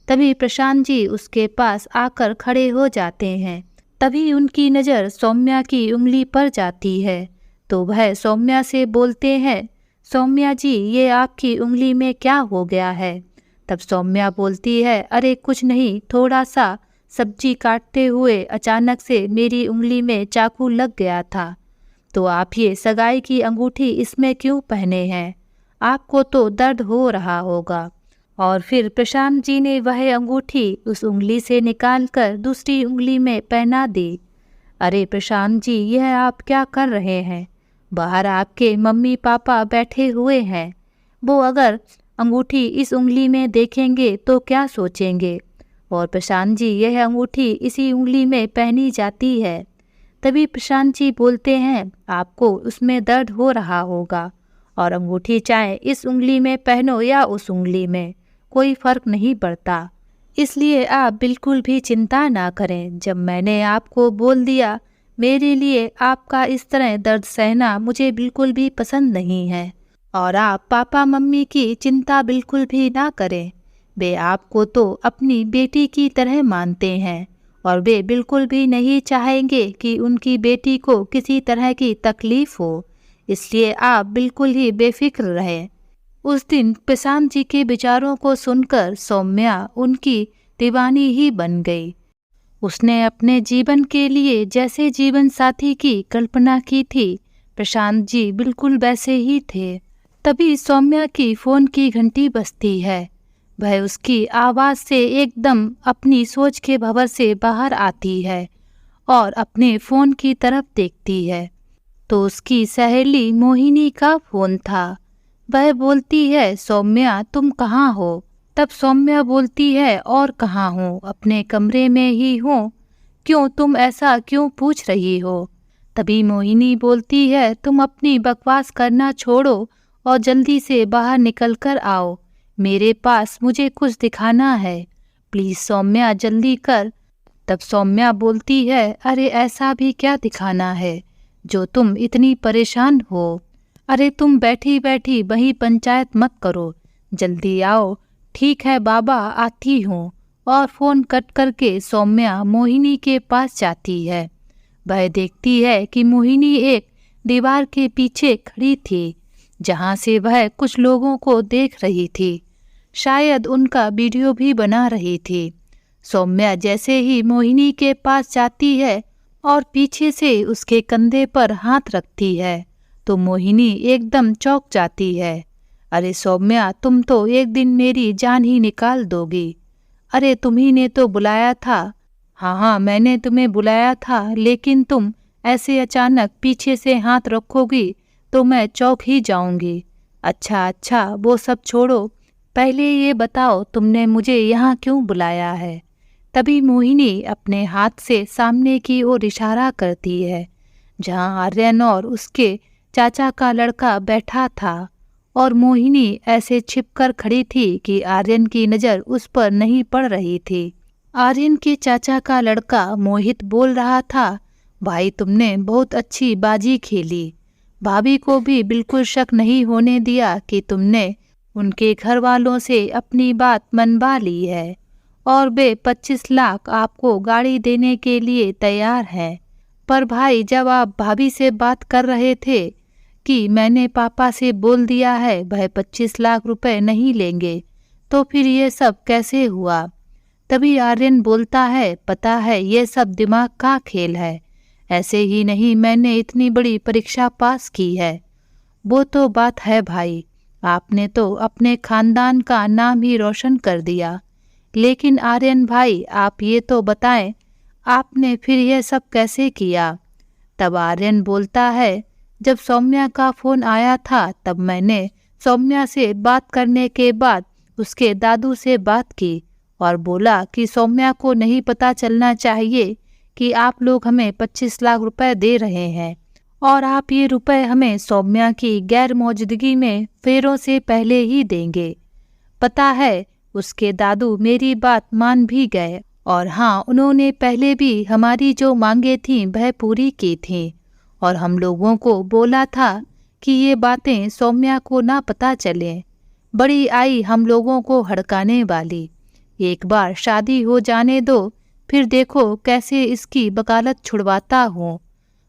तभी प्रशांत जी उसके पास आकर खड़े हो जाते हैं। तभी उनकी नज़र सौम्या की उंगली पर जाती है तो वह सौम्या से बोलते हैं, सौम्या जी, ये आपकी उंगली में क्या हो गया है? तब सौम्या बोलती है, अरे कुछ नहीं, थोड़ा सा सब्जी काटते हुए अचानक से मेरी उंगली में चाकू लग गया था। तो आप ये सगाई की अंगूठी इसमें क्यों पहने हैं? आपको तो दर्द हो रहा होगा। और फिर प्रशांत जी ने वह अंगूठी उस उंगली से निकालकर दूसरी उंगली में पहना दी। अरे प्रशांत जी, यह आप क्या कर रहे हैं? बाहर आपके मम्मी पापा बैठे हुए हैं, वो अगर अंगूठी इस उंगली में देखेंगे तो क्या सोचेंगे? और प्रशांत जी, यह अंगूठी इसी उंगली में पहनी जाती है। तभी प्रशांत जी बोलते हैं, आपको उसमें दर्द हो रहा होगा और अंगूठी चाहे इस उंगली में पहनो या उस उंगली में, कोई फर्क नहीं पड़ता। इसलिए आप बिल्कुल भी चिंता ना करें। जब मैंने आपको बोल दिया, मेरे लिए आपका इस तरह दर्द सहना मुझे बिल्कुल भी पसंद नहीं है। और आप पापा मम्मी की चिंता बिल्कुल भी ना करें। वे आपको तो अपनी बेटी की तरह मानते हैं और वे बिल्कुल भी नहीं चाहेंगे कि उनकी बेटी को किसी तरह की तकलीफ हो। इसलिए आप बिल्कुल ही बेफिक्र रहें। उस दिन प्रशांत जी के विचारों को सुनकर सौम्या उनकी दीवानी ही बन गई। उसने अपने जीवन के लिए जैसे जीवन साथी की कल्पना की थी, प्रशांत जी बिल्कुल वैसे ही थे। तभी सौम्या की फोन की घंटी बजती है। वह उसकी आवाज से एकदम अपनी सोच के भंवर से बाहर आती है और अपने फोन की तरफ देखती है तो उसकी सहेली मोहिनी का फोन था। वह बोलती है, सौम्या तुम कहाँ हो? तब सौम्या बोलती है, और कहाँ हूँ, अपने कमरे में ही हूँ। क्यों, तुम ऐसा क्यों पूछ रही हो? तभी मोहिनी बोलती है, तुम अपनी बकवास करना छोड़ो और जल्दी से बाहर निकल कर आओ, मेरे पास मुझे कुछ दिखाना है, प्लीज सौम्या जल्दी कर। तब सौम्या बोलती है, अरे ऐसा भी क्या दिखाना है जो तुम इतनी परेशान हो? अरे तुम बैठी बैठी वही पंचायत मत करो, जल्दी आओ। ठीक है बाबा, आती हूँ। और फोन कट करके सौम्या मोहिनी के पास जाती है। वह देखती है कि मोहिनी एक दीवार के पीछे खड़ी थी, जहाँ से वह कुछ लोगों को देख रही थी। शायद उनका वीडियो भी बना रही थी। सौम्या जैसे ही मोहिनी के पास जाती है और पीछे से उसके कंधे पर हाथ रखती है तो मोहिनी एकदम चौंक जाती है। अरे सौम्या, तुम तो एक दिन मेरी जान ही निकाल दोगी। अरे तुम्ही ने तो बुलाया था। हाँ हाँ, मैंने तुम्हें बुलाया था, लेकिन तुम ऐसे अचानक पीछे से हाथ रखोगी तो मैं चौंक ही जाऊंगी। अच्छा अच्छा, वो सब छोड़ो, पहले ये बताओ तुमने मुझे यहाँ क्यों बुलाया है? तभी मोहिनी अपने हाथ से सामने की ओर इशारा करती है, जहाँ आर्यन और उसके चाचा का लड़का बैठा था। और मोहिनी ऐसे छिपकर खड़ी थी कि आर्यन की नज़र उस पर नहीं पड़ रही थी। आर्यन के चाचा का लड़का मोहित बोल रहा था, भाई तुमने बहुत अच्छी बाजी खेली। भाभी को भी बिल्कुल शक नहीं होने दिया कि तुमने उनके घर वालों से अपनी बात मनवा ली है और वे 25 लाख आपको गाड़ी देने के लिए तैयार हैं। पर भाई, जब आप भाभी से बात कर रहे थे कि मैंने पापा से बोल दिया है वह 25 लाख रुपए नहीं लेंगे, तो फिर ये सब कैसे हुआ? तभी आर्यन बोलता है, पता है ये सब दिमाग का खेल है, ऐसे ही नहीं मैंने इतनी बड़ी परीक्षा पास की है। वो तो बात है भाई, आपने तो अपने खानदान का नाम ही रोशन कर दिया। लेकिन आर्यन भाई, आप ये तो बताएं, आपने फिर यह सब कैसे किया? तब आर्यन बोलता है, जब सौम्या का फ़ोन आया था तब मैंने सौम्या से बात करने के बाद उसके दादू से बात की और बोला कि सौम्या को नहीं पता चलना चाहिए कि आप लोग हमें 25 लाख रुपए दे रहे हैं और आप ये रुपए हमें सौम्या की गैर मौजूदगी में फेरों से पहले ही देंगे। पता है, उसके दादू मेरी बात मान भी गए और हाँ, उन्होंने पहले भी हमारी जो मांगे थीं वह पूरी की थीं और हम लोगों को बोला था कि ये बातें सौम्या को ना पता चलें। बड़ी आई हम लोगों को हड़काने वाली। एक बार शादी हो जाने दो, फिर देखो कैसे इसकी वकालत छुड़वाता हूँ।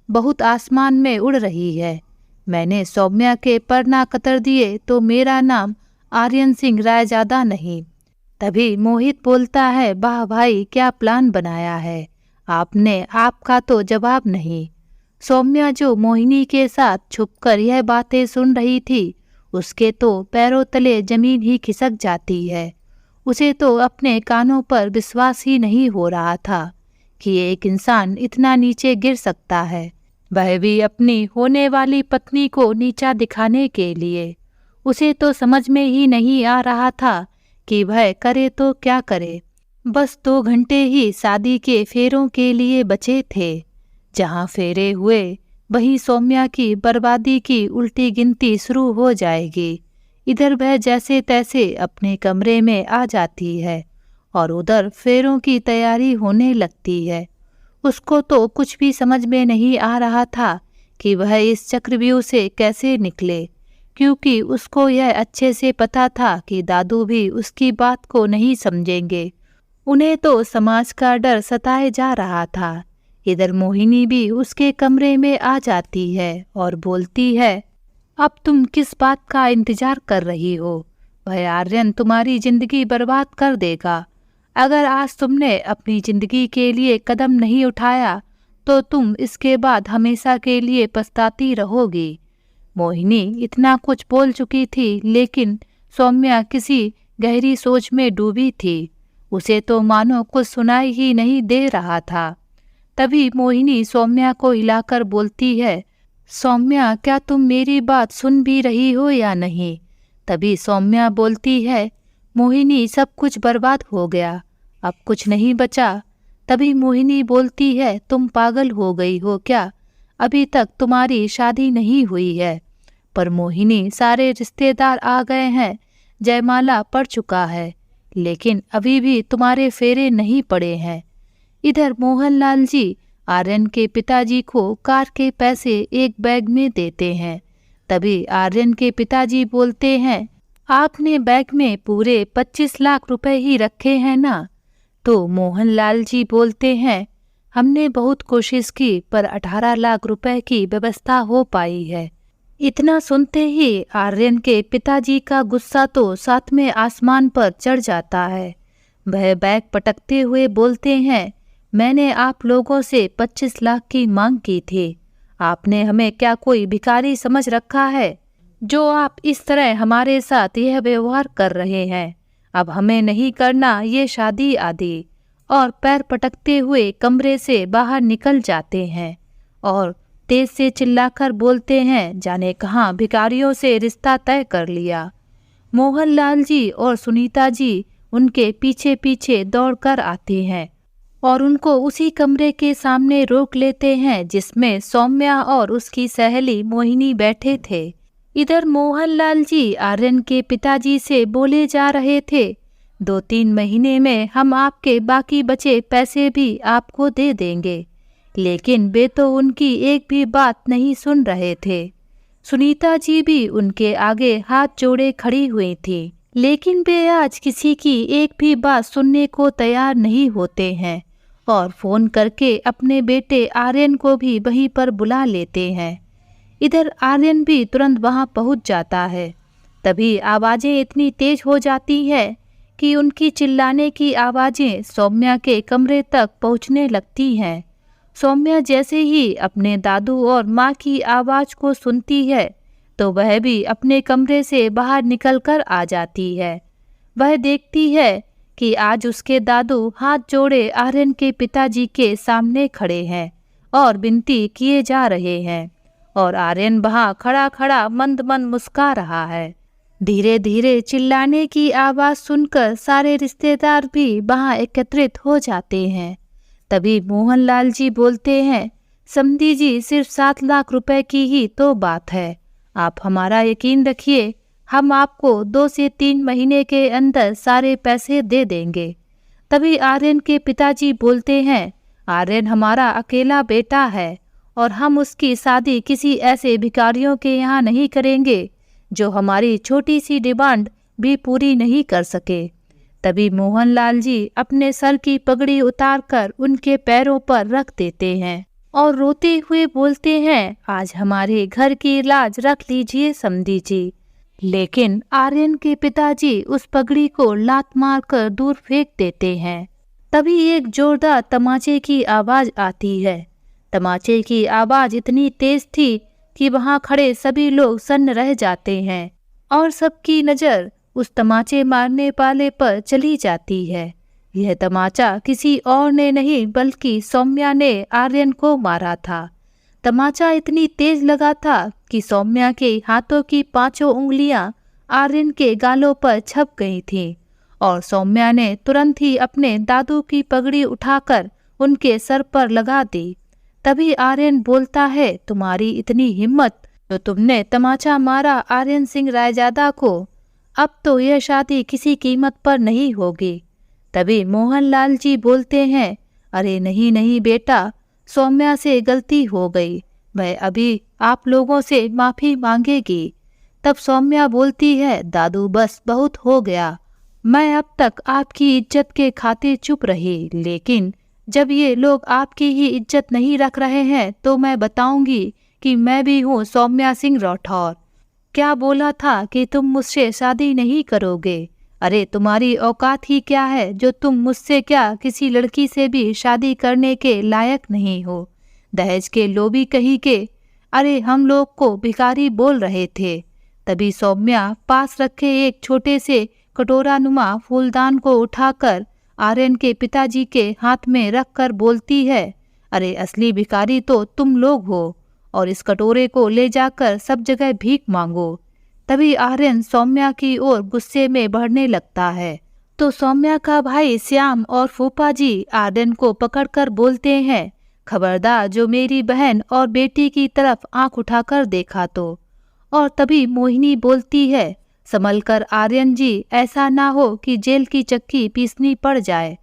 बहुत आसमान में उड़ रही है। मैंने सौम्या के पर ना कतर दिए तो मेरा नाम आर्यन सिंह रायजादा नहीं। तभी मोहित बोलता है, वाह भाई, क्या प्लान बनाया है आपने, आपका तो जवाब नहीं। सौम्या जो मोहिनी के साथ छुपकर यह बातें सुन रही थी, उसके तो पैरों तले जमीन ही खिसक जाती है। उसे तो अपने कानों पर विश्वास ही नहीं हो रहा था कि एक इंसान इतना नीचे गिर सकता है, वह भी अपनी होने वाली पत्नी को नीचा दिखाने के लिए। उसे तो समझ में ही नहीं आ रहा था कि वह करे तो क्या करे। बस 2 घंटे ही शादी के फेरों के लिए बचे थे। जहाँ फेरे हुए वहीं सौम्या की बर्बादी की उल्टी गिनती शुरू हो जाएगी। इधर वह जैसे तैसे अपने कमरे में आ जाती है और उधर फेरों की तैयारी होने लगती है। उसको तो कुछ भी समझ में नहीं आ रहा था कि वह इस चक्रव्यूह से कैसे निकले, क्योंकि उसको यह अच्छे से पता था कि दादू भी उसकी बात को नहीं समझेंगे। उन्हें तो समाज का डर सताए जा रहा था। इधर मोहिनी भी उसके कमरे में आ जाती है और बोलती है, अब तुम किस बात का इंतजार कर रही हो? वह आर्यन तुम्हारी जिंदगी बर्बाद कर देगा। अगर आज तुमने अपनी जिंदगी के लिए कदम नहीं उठाया तो तुम इसके बाद हमेशा के लिए पछताती रहोगी। मोहिनी इतना कुछ बोल चुकी थी, लेकिन सौम्या किसी गहरी सोच में डूबी थी। उसे तो मानो कुछ सुनाई ही नहीं दे रहा था। तभी मोहिनी सौम्या को हिलाकर बोलती है, सौम्या क्या तुम मेरी बात सुन भी रही हो या नहीं? तभी सौम्या बोलती है, मोहिनी सब कुछ बर्बाद हो गया, अब कुछ नहीं बचा। तभी मोहिनी बोलती है, तुम पागल हो गई हो क्या? अभी तक तुम्हारी शादी नहीं हुई है। पर मोहिनी सारे रिश्तेदार आ गए हैं, जयमाला पड़ चुका है, लेकिन अभी भी तुम्हारे फेरे नहीं पड़े हैं। इधर मोहनलाल जी आर्यन के पिताजी को कार के पैसे एक बैग में देते हैं। तभी आर्यन के पिताजी बोलते हैं, आपने बैग में पूरे 25 लाख रुपए ही रखे हैं ना? तो मोहनलाल जी बोलते हैं, हमने बहुत कोशिश की पर 18 लाख रुपए की व्यवस्था हो पाई है। इतना सुनते ही आर्यन के पिताजी का गुस्सा तो 7वें आसमान पर चढ़ जाता है। वह बैग पटकते हुए बोलते हैं, मैंने आप लोगों से 25 लाख की मांग की थी। आपने हमें क्या कोई भिखारी समझ रखा है, जो आप इस तरह हमारे साथ यह व्यवहार कर रहे हैं? अब हमें नहीं करना ये शादी आदि। और पैर पटकते हुए कमरे से बाहर निकल जाते हैं और तेज से चिल्लाकर बोलते हैं, जाने कहाँ भिखारियों से रिश्ता तय कर लिया। मोहनलाल जी और सुनीता जी उनके पीछे पीछे दौड़कर आते हैं और उनको उसी कमरे के सामने रोक लेते हैं जिसमें सौम्या और उसकी सहेली मोहिनी बैठे थे। इधर मोहनलाल जी आर्यन के पिताजी से बोले जा रहे थे, 2-3 महीने में हम आपके बाकी बचे पैसे भी आपको दे देंगे। लेकिन वे तो उनकी एक भी बात नहीं सुन रहे थे। सुनीता जी भी उनके आगे हाथ जोड़े खड़ी हुई थी, लेकिन वे आज किसी की एक भी बात सुनने को तैयार नहीं होते हैं और फोन करके अपने बेटे आर्यन को भी वहीं पर बुला लेते हैं। इधर आर्यन भी तुरंत वहां पहुंच जाता है। तभी आवाजें इतनी तेज हो जाती है कि उनकी चिल्लाने की आवाजें सौम्या के कमरे तक पहुंचने लगती हैं। सौम्या जैसे ही अपने दादू और माँ की आवाज को सुनती है तो वह भी अपने कमरे से बाहर निकलकर आ जाती है। वह देखती है कि आज उसके दादू हाथ जोड़े आर्यन के पिताजी के सामने खड़े हैं और विनती किए जा रहे हैं और आर्यन वहाँ खड़ा खड़ा मंद मंद मुस्कुरा रहा है। धीरे धीरे चिल्लाने की आवाज सुनकर सारे रिश्तेदार भी वहाँ एकत्रित हो जाते हैं। तभी मोहनलाल जी बोलते हैं, समधी जी सिर्फ 7 लाख रुपए की ही तो बात है, आप हमारा यकीन रखिए, हम आपको 2 से 3 महीने के अंदर सारे पैसे दे देंगे। तभी आर्यन के पिताजी बोलते हैं, आर्यन हमारा अकेला बेटा है और हम उसकी शादी किसी ऐसे भिखारियों के यहाँ नहीं करेंगे जो हमारी छोटी सी डिमांड भी पूरी नहीं कर सके। तभी मोहनलाल जी अपने सर की पगड़ी उतारकर उनके पैरों पर रख देते हैं और रोते हुए बोलते हैं, आज हमारे घर की लाज रख लीजिए समधी जी। लेकिन आर्यन के पिताजी उस पगड़ी को लात मारकर दूर फेंक देते हैं। तभी एक जोरदार तमाचे की आवाज आती है। तमाचे की आवाज इतनी तेज थी कि वहां खड़े सभी लोग सन्न रह जाते हैं और सबकी नजर उस तमाचे मारने वाले पर चली जाती है। यह तमाचा किसी और ने नहीं बल्कि सौम्या ने आर्यन को मारा था। तमाचा इतनी तेज लगा था कि सौम्या के हाथों की 5 उंगलियां आर्यन के गालों पर छप गई थीं और सौम्या ने तुरंत ही अपने दादू की पगड़ी उठाकर उनके सर पर लगा दी। तभी आर्यन बोलता है, तुम्हारी इतनी हिम्मत तो तुमने तमाचा मारा आर्यन सिंह रायजादा को, अब तो यह शादी किसी कीमत पर नहीं होगी। तभी मोहनलाल जी बोलते हैं, अरे नहीं नहीं बेटा, सौम्या से गलती हो गई, वह अभी आप लोगों से माफ़ी मांगेगी। तब सौम्या बोलती है, दादू बस बहुत हो गया, मैं अब तक आपकी इज्जत के खातिर चुप रही, लेकिन जब ये लोग आपकी ही इज्जत नहीं रख रहे हैं तो मैं बताऊंगी कि मैं भी हूँ सौम्या सिंह राठौर। क्या बोला था कि तुम मुझसे शादी नहीं करोगे, अरे तुम्हारी औकात ही क्या है जो तुम मुझसे क्या किसी लड़की से भी शादी करने के लायक नहीं हो। दहेज के लोभी कहीं के। अरे हम लोग को भिखारी बोल रहे थे। तभी सौम्या पास रखे एक छोटे से कटोरा नुमा फूलदान को उठाकर आर्यन के पिताजी के हाथ में रखकर बोलती है, अरे असली भिखारी तो तुम लोग हो और इस कटोरे को ले जाकर सब जगह भीख मांगो। तभी आर्यन सौम्या की ओर गुस्से में बढ़ने लगता है तो सौम्या का भाई श्याम और फूफा जी आर्यन को पकड़कर बोलते हैं, खबरदार जो मेरी बहन और बेटी की तरफ आंख उठाकर देखा तो। और तभी मोहिनी बोलती है, संभल कर आर्यन जी, ऐसा ना हो कि जेल की चक्की पीसनी पड़ जाए।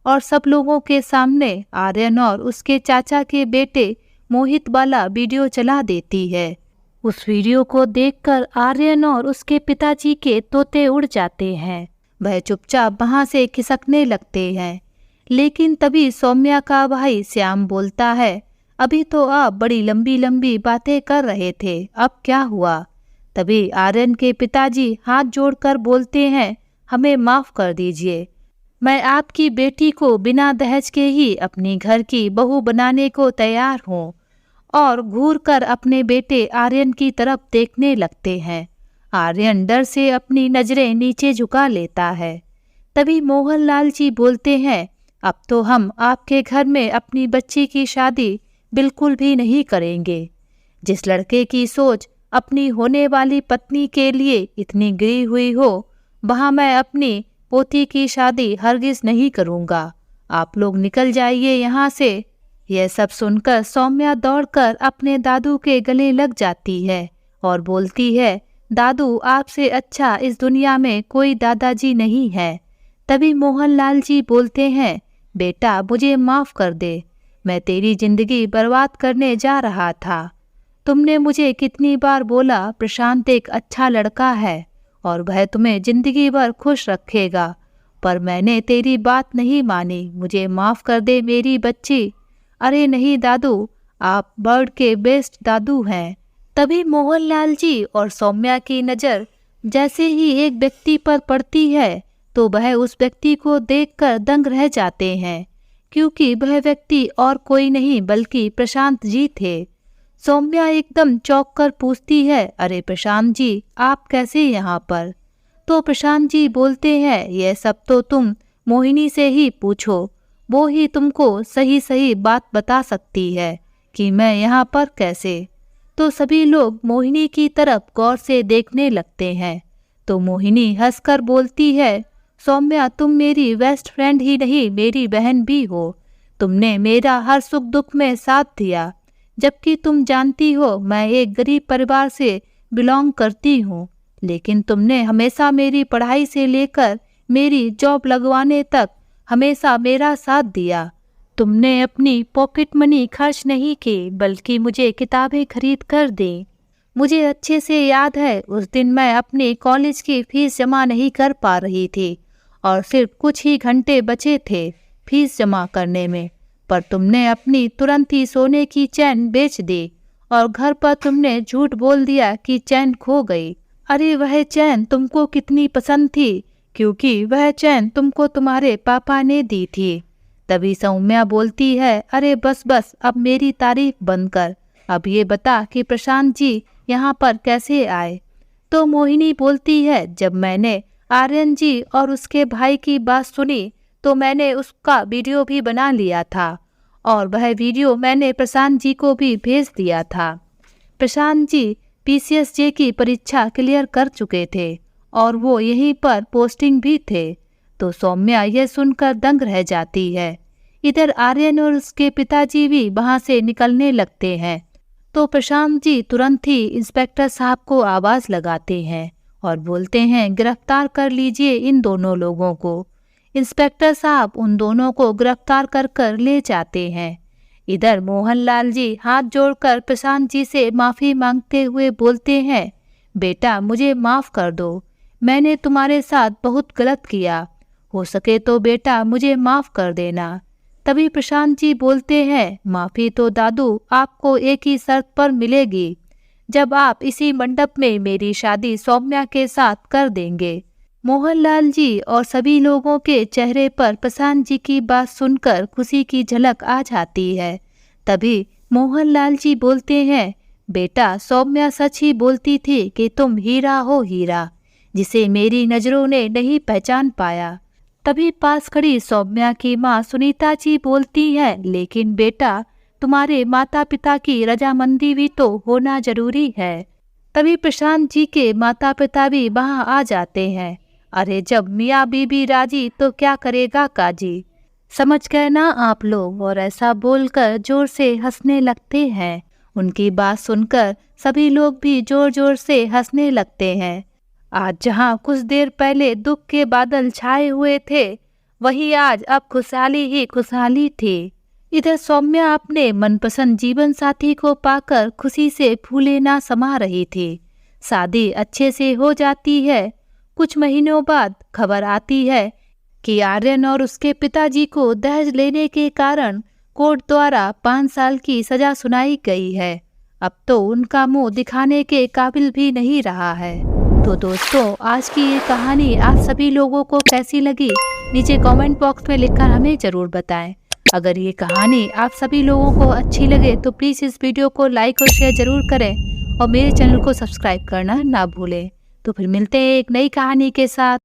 और सब लोगों के सामने आर्यन और उसके चाचा के बेटे मोहित वाला वीडियो चला देती है। उस वीडियो को देखकर आर्यन और उसके पिताजी के तोते उड़ जाते हैं। वह चुपचाप वहां से खिसकने लगते हैं। लेकिन तभी सौम्या का भाई श्याम बोलता है, अभी तो आप बड़ी लंबी लंबी बातें कर रहे थे, अब क्या हुआ। तभी आर्यन के पिताजी हाथ जोड़कर बोलते हैं, हमें माफ कर दीजिए, मैं आपकी बेटी को बिना दहेज के ही अपनी घर की बहू बनाने को तैयार हूँ। और घूर कर अपने बेटे आर्यन की तरफ देखने लगते हैं। आर्यन डर से अपनी नजरें नीचे झुका लेता है। तभी मोहनलाल जी बोलते हैं, अब तो हम आपके घर में अपनी बच्ची की शादी बिल्कुल भी नहीं करेंगे। जिस लड़के की सोच अपनी होने वाली पत्नी के लिए इतनी गिरी हुई हो, वहाँ मैं अपनी पोती की शादी हरगिज नहीं करूँगा। आप लोग निकल जाइए यहाँ से। यह सब सुनकर सौम्या दौड़कर अपने दादू के गले लग जाती है और बोलती है, दादू आपसे अच्छा इस दुनिया में कोई दादाजी नहीं है। तभी मोहनलाल जी बोलते हैं, बेटा मुझे माफ़ कर दे, मैं तेरी जिंदगी बर्बाद करने जा रहा था। तुमने मुझे कितनी बार बोला प्रशांत एक अच्छा लड़का है और वह तुम्हें जिंदगी भर खुश रखेगा, पर मैंने तेरी बात नहीं मानी। मुझे माफ़ कर दे मेरी बच्ची। अरे नहीं दादू, आप बर्ड के बेस्ट दादू हैं। तभी मोहनलाल जी और सौम्या की नज़र जैसे ही एक व्यक्ति पर पड़ती है तो वह उस व्यक्ति को देखकर दंग रह जाते हैं, क्योंकि वह व्यक्ति और कोई नहीं बल्कि प्रशांत जी थे। सौम्या एकदम चौंक कर पूछती है, अरे प्रशांत जी आप कैसे यहाँ पर। तो प्रशांत जी बोलते हैं, यह सब तो तुम मोहिनी से ही पूछो, वो ही तुमको सही सही बात बता सकती है कि मैं यहाँ पर कैसे। तो सभी लोग मोहिनी की तरफ गौर से देखने लगते हैं तो मोहिनी हंसकर बोलती है, सौम्या तुम मेरी बेस्ट फ्रेंड ही नहीं मेरी बहन भी हो। तुमने मेरा हर सुख दुख में साथ दिया, जबकि तुम जानती हो मैं एक गरीब परिवार से बिलोंग करती हूँ, लेकिन तुमने हमेशा मेरी पढ़ाई से लेकर मेरी जॉब लगवाने तक हमेशा मेरा साथ दिया। तुमने अपनी पॉकेट मनी खर्च नहीं की, बल्कि मुझे किताबें खरीद कर दी। मुझे अच्छे से याद है उस दिन मैं अपने कॉलेज की फीस जमा नहीं कर पा रही थी और सिर्फ कुछ ही घंटे बचे थे फीस जमा करने में, पर तुमने अपनी तुरंत ही सोने की चैन बेच दी और घर पर तुमने झूठ बोल दिया कि चैन खो गई। अरे वह चैन तुमको कितनी पसंद थी, क्योंकि वह चैन तुमको तुम्हारे पापा ने दी थी। तभी सौम्या बोलती है, अरे बस बस अब मेरी तारीफ बंद कर, अब ये बता कि प्रशांत जी यहाँ पर कैसे आए। तो मोहिनी बोलती है, जब मैंने आर्यन जी और उसके भाई की बात सुनी तो मैंने उसका वीडियो भी बना लिया था और वह वीडियो मैंने प्रशांत जी को भी भेज दिया था। प्रशांत जी PCSJ की परीक्षा क्लियर कर चुके थे और वो यहीं पर पोस्टिंग भी थे। तो सौम्या यह सुनकर दंग रह जाती है। इधर आर्यन और उसके पिताजी भी वहां से निकलने लगते हैं तो प्रशांत जी तुरंत ही इंस्पेक्टर साहब को आवाज़ लगाते हैं और बोलते हैं, गिरफ्तार कर लीजिए इन दोनों लोगों को। इंस्पेक्टर साहब उन दोनों को गिरफ्तार कर ले जाते हैं। इधर मोहनलाल जी हाथ जोड़कर प्रशांत जी से माफ़ी मांगते हुए बोलते हैं, बेटा मुझे माफ़ कर दो, मैंने तुम्हारे साथ बहुत गलत किया, हो सके तो बेटा मुझे माफ़ कर देना। तभी प्रशांत जी बोलते हैं, माफ़ी तो दादू आपको एक ही शर्त पर मिलेगी, जब आप इसी मंडप में मेरी शादी सौम्या के साथ कर देंगे। मोहनलाल जी और सभी लोगों के चेहरे पर प्रशांत जी की बात सुनकर खुशी की झलक आ जाती है। तभी मोहनलाल जी बोलते हैं, बेटा सौम्या सच ही बोलती थी कि तुम हीरा हो, हीरा जिसे मेरी नज़रों ने नहीं पहचान पाया। तभी पास खड़ी सौम्या की माँ सुनीता जी बोलती है, लेकिन बेटा तुम्हारे माता पिता की रजामंदी भी तो होना जरूरी है। तभी प्रशांत जी के माता पिता भी वहाँ आ जाते हैं। अरे जब मियाँ बीबी राजी तो क्या करेगा काजी, समझ गए ना आप लोग। और ऐसा बोलकर जोर से हंसने लगते हैं। उनकी बात सुनकर सभी लोग भी जोर जोर से हंसने लगते हैं। आज जहाँ कुछ देर पहले दुख के बादल छाए हुए थे, वहीं आज अब खुशहाली ही खुशहाली थी। इधर सौम्या अपने मनपसंद जीवन साथी को पाकर खुशी से फूले ना समा रही थी। शादी अच्छे से हो जाती है। कुछ महीनों बाद खबर आती है कि आर्यन और उसके पिताजी को दहेज लेने के कारण कोर्ट द्वारा 5 साल की सजा सुनाई गई है। अब तो उनका मुंह दिखाने के काबिल भी नहीं रहा है। तो दोस्तों, आज की ये कहानी आप सभी लोगों को कैसी लगी, नीचे कमेंट बॉक्स में लिखकर हमें ज़रूर बताएं। अगर ये कहानी आप सभी लोगों को अच्छी लगे तो प्लीज़ इस वीडियो को लाइक और शेयर ज़रूर करें और मेरे चैनल को सब्सक्राइब करना ना भूलें। तो फिर मिलते हैं एक नई कहानी के साथ।